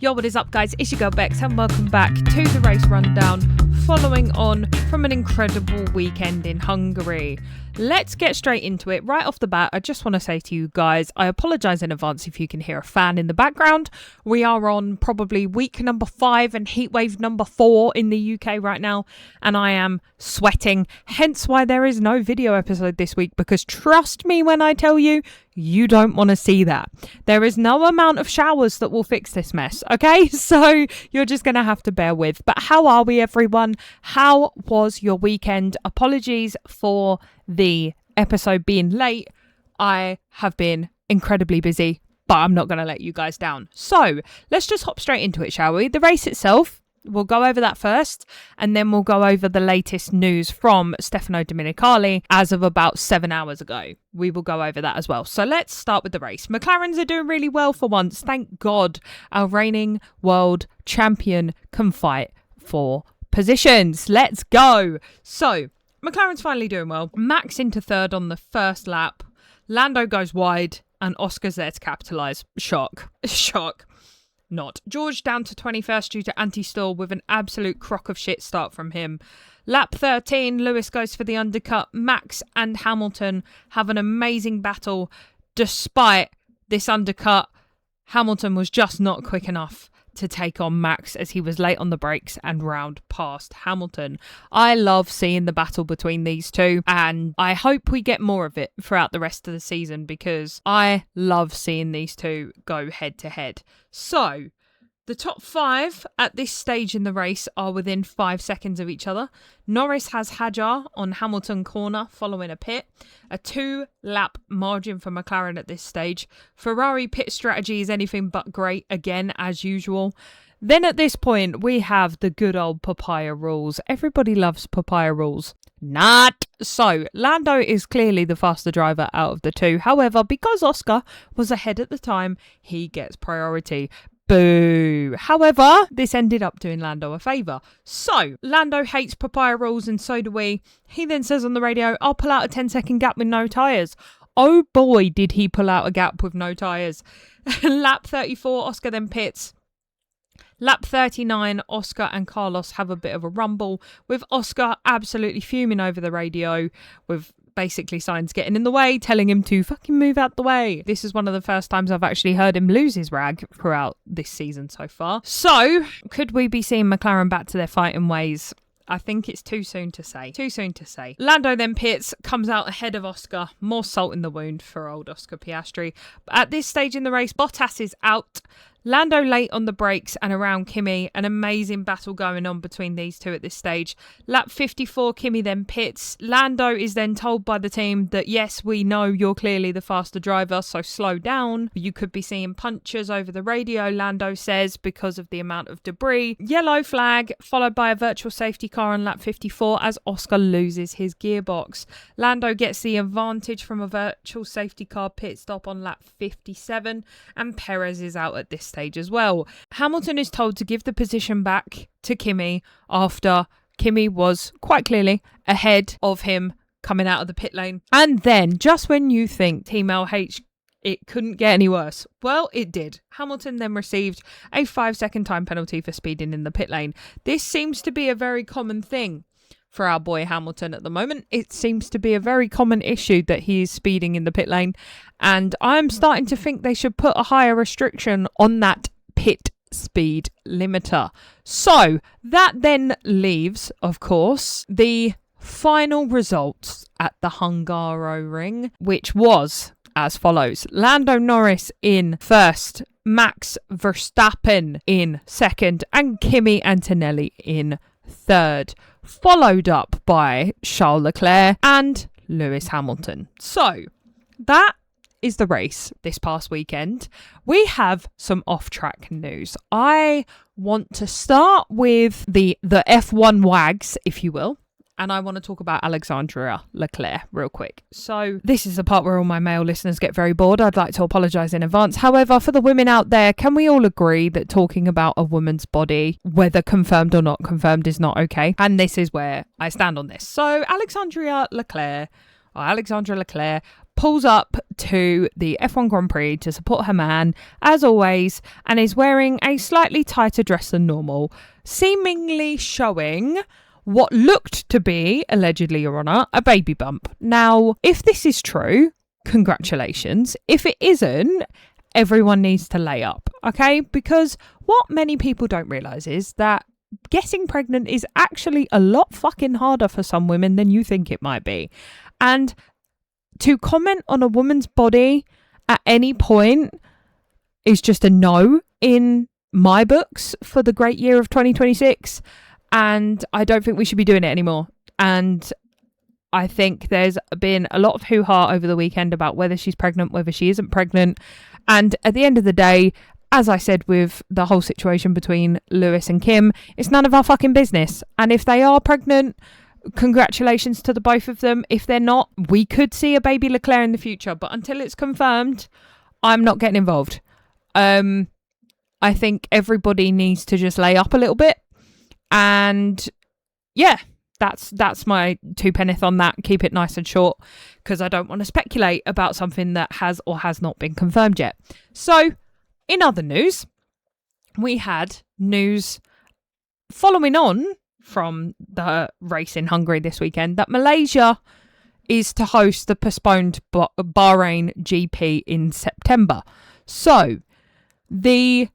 Yo, what is up, guys? It's your girl Bex, and welcome back to the race rundown, following on from an incredible weekend in Hungary. Let's get straight into it. Right off the bat, I just want to say to you guys, I apologise in advance if you can hear a fan in the background. We are on probably week number 5 and heatwave number 4 in the UK right now, and I am sweating, hence why there is no video episode this week, because trust me when I tell you, you don't want to see that. There is no amount of showers that will fix this mess, okay? So you're just going to have to bear with. But how are we, everyone? How was your weekend? Apologies for the episode being late. I have been incredibly busy, but I'm not going to let you guys down. So let's just hop straight into it, shall we? The race itself, we'll go over that first, and then we'll go over the latest news from Stefano Domenicali as of about 7 hours ago. We will go over that as well. So let's start with the race. McLarens are doing really well for once. Thank God our reigning world champion can fight for positions. Let's go. So McLaren's finally doing well. Max into third on the first lap. Lando goes wide and Oscar's there to capitalise. Shock. Not. George down to 21st due to anti-stall with an absolute crock of shit start from him. Lap 13, Lewis goes for the undercut. Max and Hamilton have an amazing battle. Despite this undercut, Hamilton was just not quick enough to take on Max as he was late on the brakes and round past Hamilton. I love seeing the battle between these two, and I hope we get more of it throughout the rest of the season because I love seeing these two go head to head. So the top 5 at this stage in the race are within 5 seconds of each other. Norris has Hadjar on Hamilton corner following a pit. A 2-lap margin for McLaren at this stage. Ferrari pit strategy is anything but great, again, as usual. Then at this point, we have the good old papaya rules. Everybody loves papaya rules. Not so. Lando is clearly the faster driver out of the two. However, because Oscar was ahead at the time, he gets priority. Boo. However, this ended up doing Lando a favour. So, Lando hates papaya rules and so do we. He then says on the radio, I'll pull out a 10-second gap with no tyres. Oh boy, did he pull out a gap with no tyres. Lap 34, Oscar then pits. Lap 39, Oscar and Carlos have a bit of a rumble, with Oscar absolutely fuming over the radio, with basically Sainz getting in the way, telling him to fucking move out the way. This is one of the first times I've actually heard him lose his rag throughout this season so far. So, could we be seeing McLaren back to their fighting ways? I think it's too soon to say. Lando then pits, comes out ahead of Oscar. More salt in the wound for old Oscar Piastri. But at this stage in the race, Bottas is out. Lando late on the brakes and around Kimi. An amazing battle going on between these two at this stage. Lap 54, Kimi then pits. Lando is then told by the team that, yes, we know you're clearly the faster driver, so slow down. You could be seeing punctures over the radio, Lando says, because of the amount of debris. Yellow flag, followed by a virtual safety car on lap 54 as Oscar loses his gearbox. Lando gets the advantage from a virtual safety car pit stop on lap 57, and Perez is out at this stage as well. Hamilton is told to give the position back to Kimi after Kimi was quite clearly ahead of him coming out of the pit lane. And then, just when you think Team LH, it couldn't get any worse, well, it did. Hamilton then received a 5-second time penalty for speeding in the pit lane. This seems to be a very common thing for our boy Hamilton at the moment. It seems to be a very common issue that he is speeding in the pit lane, and I'm starting to think they should put a higher restriction on that pit speed limiter. So that then leaves, of course, the final results at the Hungaroring, which was as follows. Lando Norris in first, Max Verstappen in second, and Kimi Antonelli in third, followed up by Charles Leclerc and Lewis Hamilton. So that is the race this past weekend. We have some off-track news. I want to start with the F1 wags, if you will. And I want to talk about Alexandria Leclerc real quick. So this is the part where all my male listeners get very bored. I'd like to apologise in advance. However, for the women out there, can we all agree that talking about a woman's body, whether confirmed or not confirmed, is not okay? And this is where I stand on this. So Alexandra Leclerc pulls up to the F1 Grand Prix to support her man, as always, and is wearing a slightly tighter dress than normal, seemingly showing what looked to be, allegedly, Your Honour, a baby bump. Now, if this is true, congratulations. If it isn't, everyone needs to lay up, okay? Because what many people don't realise is that getting pregnant is actually a lot fucking harder for some women than you think it might be. And to comment on a woman's body at any point is just a no in my books for the great year of 2026. And I don't think we should be doing it anymore. And I think there's been a lot of hoo-ha over the weekend about whether she's pregnant, whether she isn't pregnant. And at the end of the day, as I said with the whole situation between Lewis and Kim, it's none of our fucking business. And if they are pregnant, congratulations to the both of them. If they're not, we could see a baby Leclerc in the future. But until it's confirmed, I'm not getting involved. I think everybody needs to just lay up a little bit. And yeah, that's my two penneth on that. Keep it nice and short because I don't want to speculate about something that has or has not been confirmed yet. So, in other news, we had news following on from the race in Hungary this weekend that Malaysia is to host the postponed Bahrain GP in September. So, the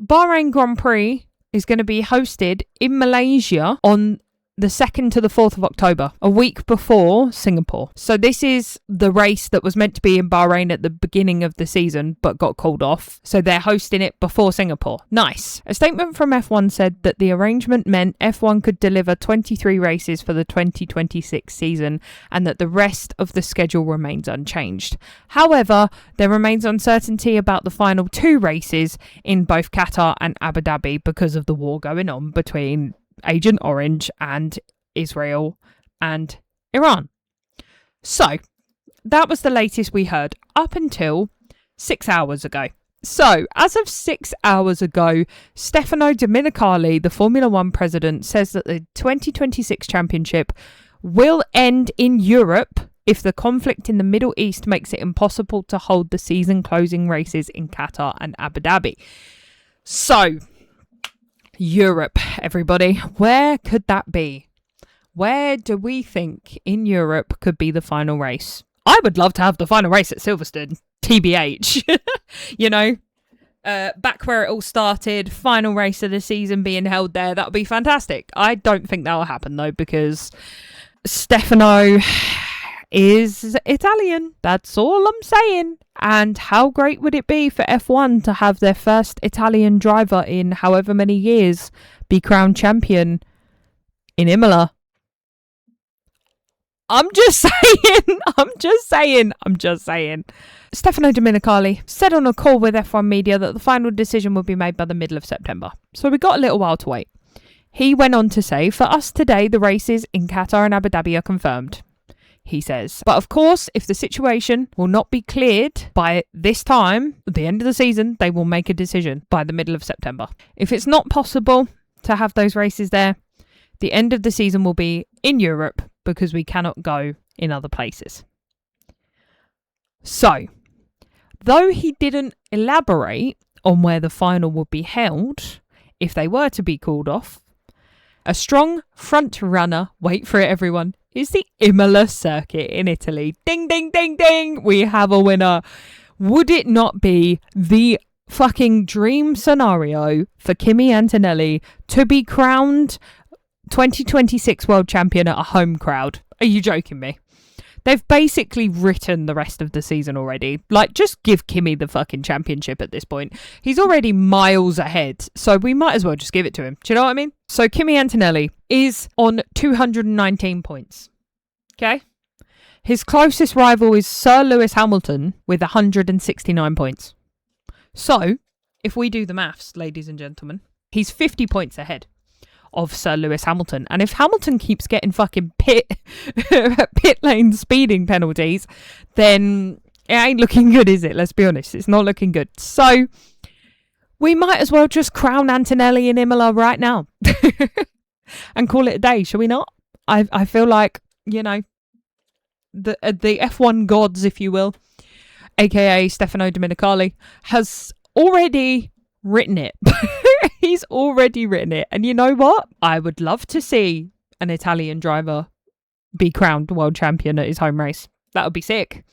Bahrain Grand Prix is going to be hosted in Malaysia on the 2nd to the 4th of October, a week before Singapore. So this is the race that was meant to be in Bahrain at the beginning of the season, but got called off. So they're hosting it before Singapore. Nice. A statement from F1 said that the arrangement meant F1 could deliver 23 races for the 2026 season and that the rest of the schedule remains unchanged. However, there remains uncertainty about the final 2 races in both Qatar and Abu Dhabi because of the war going on between Agent Orange and Israel and Iran. So that was the latest we heard up until 6 hours ago. So as of 6 hours ago, Stefano Domenicali, the Formula One president, says that the 2026 championship will end in Europe if the conflict in the Middle East makes it impossible to hold the season closing races in Qatar and Abu Dhabi. So Europe, everybody. Where could that be? Where do we think in Europe could be the final race? I would love to have the final race at Silverstone, TBH. You know, back where it all started, final race of the season being held there. That would be fantastic. I don't think that will happen though, because Stefano is Italian. That's all I'm saying. And how great would it be for F1 to have their first Italian driver in however many years be crowned champion in Imola? I'm just saying. Stefano Domenicali said on a call with F1 Media that the final decision would be made by the middle of September. So we got a little while to wait. He went on to say, for us today, the races in Qatar and Abu Dhabi are confirmed. He says, but of course, if the situation will not be cleared by this time, at the end of the season, they will make a decision by the middle of September. If it's not possible to have those races there, the end of the season will be in Europe because we cannot go in other places. So, though he didn't elaborate on where the final would be held, if they were to be called off, a strong front runner, wait for it everyone, is the Imola circuit in Italy. Ding, ding, ding, ding. We have a winner. Would it not be the fucking dream scenario for Kimi Antonelli to be crowned 2026 world champion at a home crowd? Are you joking me? They've basically written the rest of the season already. Like, just give Kimi the fucking championship at this point. He's already miles ahead, so we might as well just give it to him. Do you know what I mean? So Kimi Antonelli is on 219 points. Okay? His closest rival is Sir Lewis Hamilton with 169 points. So, if we do the maths, ladies and gentlemen, he's 50 points ahead of Sir Lewis Hamilton. And if Hamilton keeps getting fucking pit lane speeding penalties, then it ain't looking good, is it? Let's be honest. It's not looking good. So we might as well just crown Antonelli in Imola right now and call it a day, shall we not? I feel like, you know, the F1 gods, if you will, aka Stefano Domenicali, has already written it. He's already written it. And you know what? I would love to see an Italian driver be crowned world champion at his home race. That would be sick.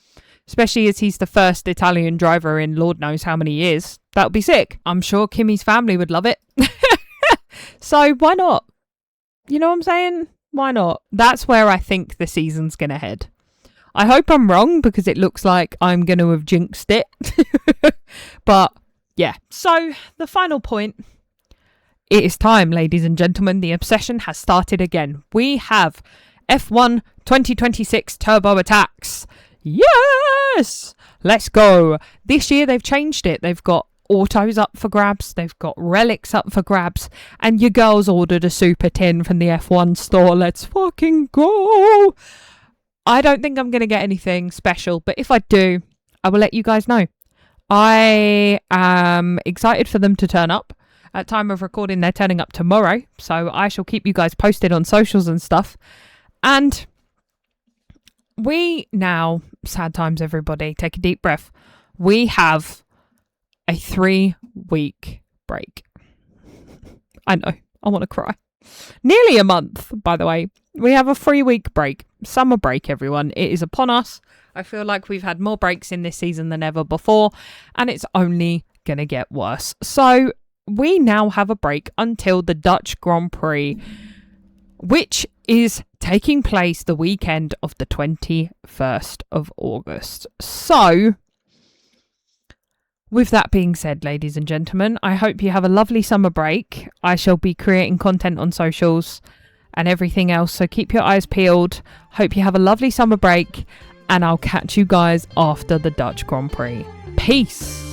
Especially as he's the first Italian driver in Lord knows how many years. That would be sick. I'm sure Kimi's family would love it. So why not? You know what I'm saying? Why not? That's where I think the season's going to head. I hope I'm wrong because it looks like I'm going to have jinxed it. But yeah. So the final point. It is time, ladies and gentlemen. The obsession has started again. We have F1 2026 Turbo Attacks. Yes! Let's go. This year they've changed it. They've got autos up for grabs. They've got relics up for grabs. And your girls ordered a Super Tin from the F1 store. Let's fucking go. I don't think I'm going to get anything special. But if I do, I will let you guys know. I am excited for them to turn up. At time of recording, they're turning up tomorrow. So I shall keep you guys posted on socials and stuff. And we now, sad times everybody, take a deep breath. We have a 3-week break. I know, I want to cry. Nearly a month, by the way. We have a 3-week break. Summer break, everyone. It is upon us. I feel like we've had more breaks in this season than ever before. And it's only going to get worse. So we now have a break until the Dutch Grand Prix, which is taking place the weekend of the 21st of August. So, with that being said, ladies and gentlemen, I hope you have a lovely summer break. I shall be creating content on socials and everything else, so keep your eyes peeled. Hope you have a lovely summer break, and I'll catch you guys after the Dutch Grand Prix. Peace!